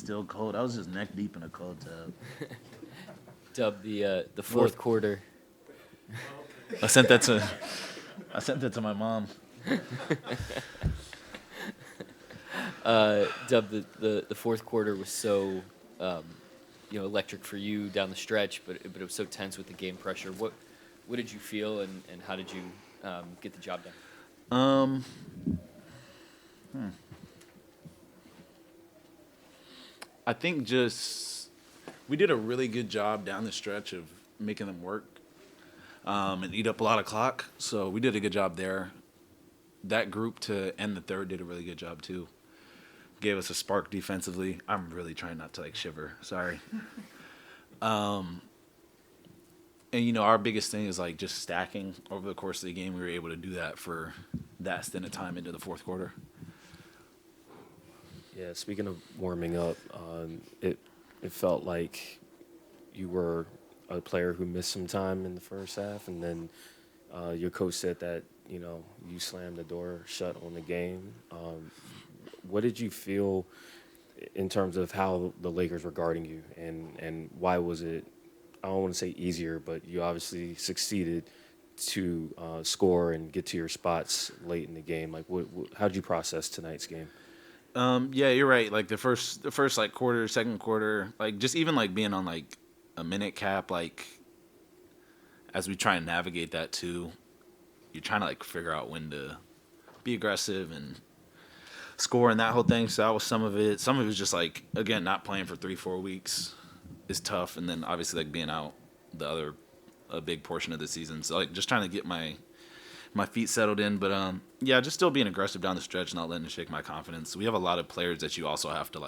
still cold. I was just neck deep in a cold tub. Dub, the fourth quarter. I sent that to my mom. Dub, the fourth quarter was so, electric for you down the stretch, but it was so tense with the game pressure. What did you feel, and how did you get the job done? I think just we did a really good job down the stretch of making them work and eat up a lot of clock. So we did a good job there. That group to end the third did a really good job too. Gave us a spark defensively. I'm really trying not to shiver. Sorry. And our biggest thing is just stacking over the course of the game. We were able to do that for that stint of time into the fourth quarter. Yeah, speaking of warming up, it felt like you were a player who missed some time in the first half, and then your coach said that you slammed the door shut on the game. What did you feel in terms of how the Lakers were guarding you, and why was it, I don't want to say easier, but you obviously succeeded to score and get to your spots late in the game. How did you process tonight's game? Yeah, you're right. The first quarter, second quarter, just even being on a minute cap, as we try and navigate that too, you're trying to figure out when to be aggressive and score and that whole thing. So that was some of it. Some of it was just again, not playing for 3-4 weeks is tough, and then obviously being out a big portion of the season. So just trying to get my feet settled in, but yeah, just still being aggressive down the stretch, not letting it shake my confidence. We have a lot of players that you also have to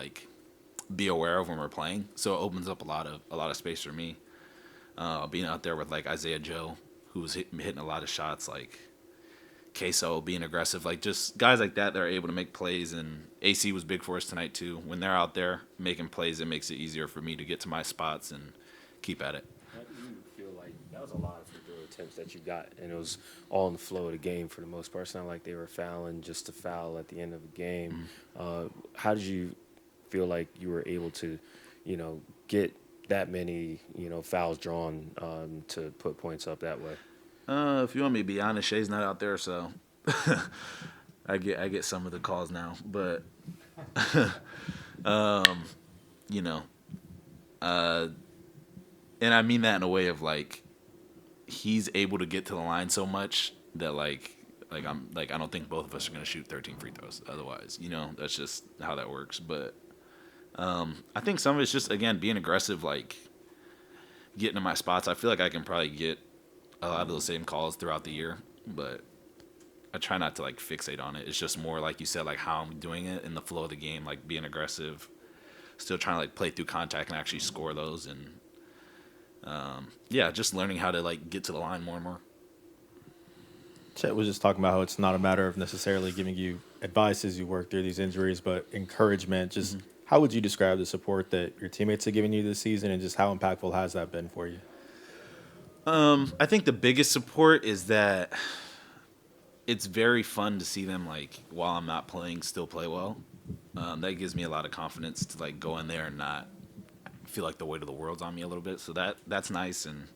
be aware of when we're playing, so it opens up a lot of space for me. Being out there with Isaiah Joe, who was hitting a lot of shots, Queso being aggressive, just guys like that are able to make plays. And AC was big for us tonight too. When they're out there making plays, it makes it easier for me to get to my spots and keep at it. How do you feel like that was a lot of free throw attempts that you got, and it was all in the flow of the game for the most part? It's not like they were fouling just to foul at the end of the game. How did you feel like you were able to, get that many, fouls drawn to put points up that way? If you want me to be honest, Shay's not out there, so I get some of the calls now. But and I mean that in a way of he's able to get to the line so much that I don't think both of us are gonna shoot 13 free throws otherwise. That's just how that works. But I think some of it's just, again, being aggressive, getting to my spots. I feel like I can probably get a lot of those same calls throughout the year, but I try not to fixate on it. It's just more, like you said, how I'm doing it in the flow of the game, being aggressive, still trying to play through contact and actually score those. And yeah, just learning how to get to the line more and more. Chet was just talking about how it's not a matter of necessarily giving you advice as you work through these injuries, but encouragement. Just how would you describe the support that your teammates have given you this season, and just how impactful has that been for you? I think the biggest support is that it's very fun to see them, while I'm not playing, still play well. That gives me a lot of confidence to go in there and not feel like the weight of the world's on me a little bit. So that's nice. And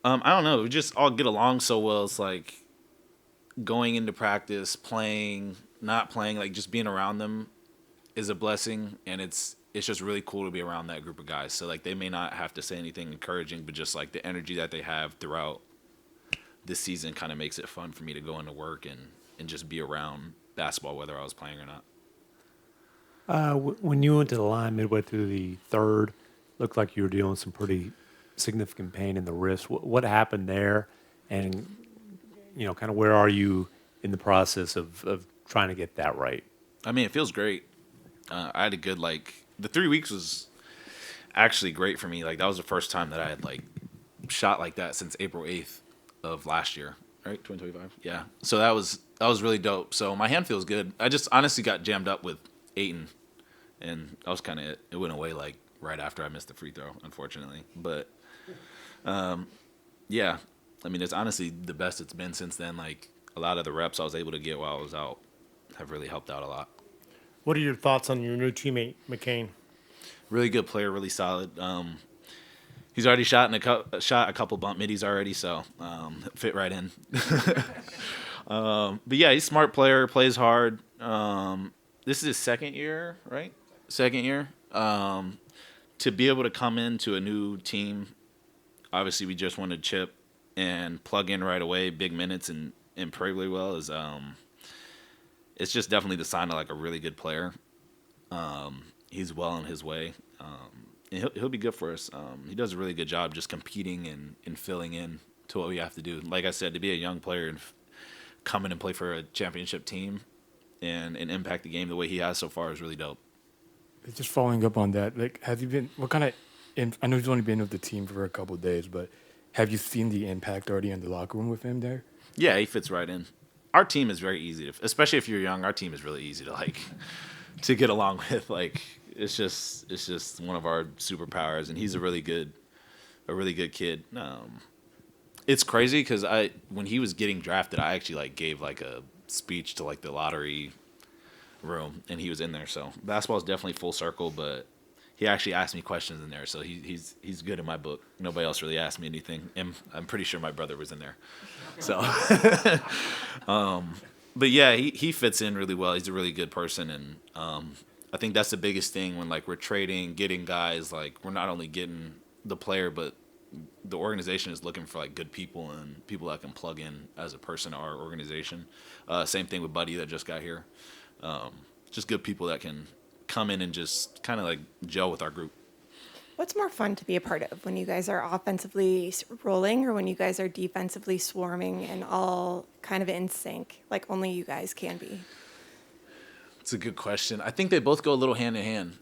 I don't know, we just all get along so well. It's going into practice, playing, not playing, just being around them is a blessing, and it's just really cool to be around that group of guys. So they may not have to say anything encouraging, but just the energy that they have throughout this season kind of makes it fun for me to go into work and just be around basketball, whether I was playing or not. When you went to the line midway through the third, looked like you were dealing with some pretty significant pain in the wrist. What happened there? And, kind of where are you in the process of trying to get that right? I mean, it feels great. I had a good, the 3 weeks was actually great for me. That was the first time that I had, shot like that since April 8th of last year, right? 2025? Yeah. So that was really dope. So my hand feels good. I just honestly got jammed up with Ayton, and that was kind of it. It went away, right after I missed the free throw, unfortunately. But, yeah. I mean, it's honestly the best it's been since then. A lot of the reps I was able to get while I was out have really helped out a lot. What are your thoughts on your new teammate, McCain? Really good player, really solid. He's already shot a couple bump middies already, so fit right in. But yeah, he's a smart player, plays hard. This is his second year, right? Second year. To be able to come into a new team, obviously we just wanted Chip and plug in right away, big minutes and play really well is it's just definitely the sign of like a really good player. He's well on his way. And he'll be good for us. He does a really good job just competing and filling in to what we have to do. Like I said, to be a young player and come in and play for a championship team and impact the game the way he has so far is really dope. Just following up on that, like, have you been, what kind of, I know he's only been with the team for a couple of days, but have you seen the impact already in the locker room with him there? Yeah, he fits right in. Our team is very easy to, especially if you're young. Our team is really easy to like to get along with. Like it's just one of our superpowers, and he's a really good kid. It's crazy because when he was getting drafted, I actually like gave like a speech to like the lottery room, and he was in there. So basketball is definitely full circle, but he actually asked me questions in there, so he's good in my book. Nobody else really asked me anything, and I'm pretty sure my brother was in there. So, but yeah, he fits in really well. He's a really good person, and I think that's the biggest thing when like we're trading, getting guys. Like we're not only getting the player, but the organization is looking for like good people and people that can plug in as a person to our organization. Same thing with Buddy that just got here. Just good people that can come in and just kind of like gel with our group. What's more fun to be a part of, when you guys are offensively rolling or when you guys are defensively swarming and all kind of in sync, like only you guys can be? It's a good question. I think they both go a little hand in hand.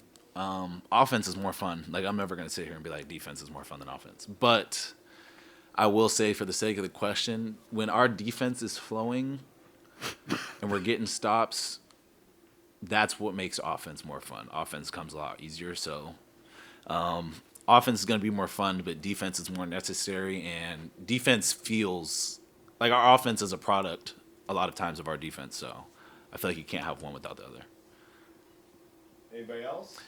Offense is more fun. Like I'm never going to sit here and be like defense is more fun than offense. But I will say, for the sake of the question, when our defense is flowing and we're getting stops, that's what makes offense more fun. Offense comes a lot easier, so offense is going to be more fun, but defense is more necessary, and defense feels like our offense is a product a lot of times of our defense, so I feel like you can't have one without the other. Anybody else?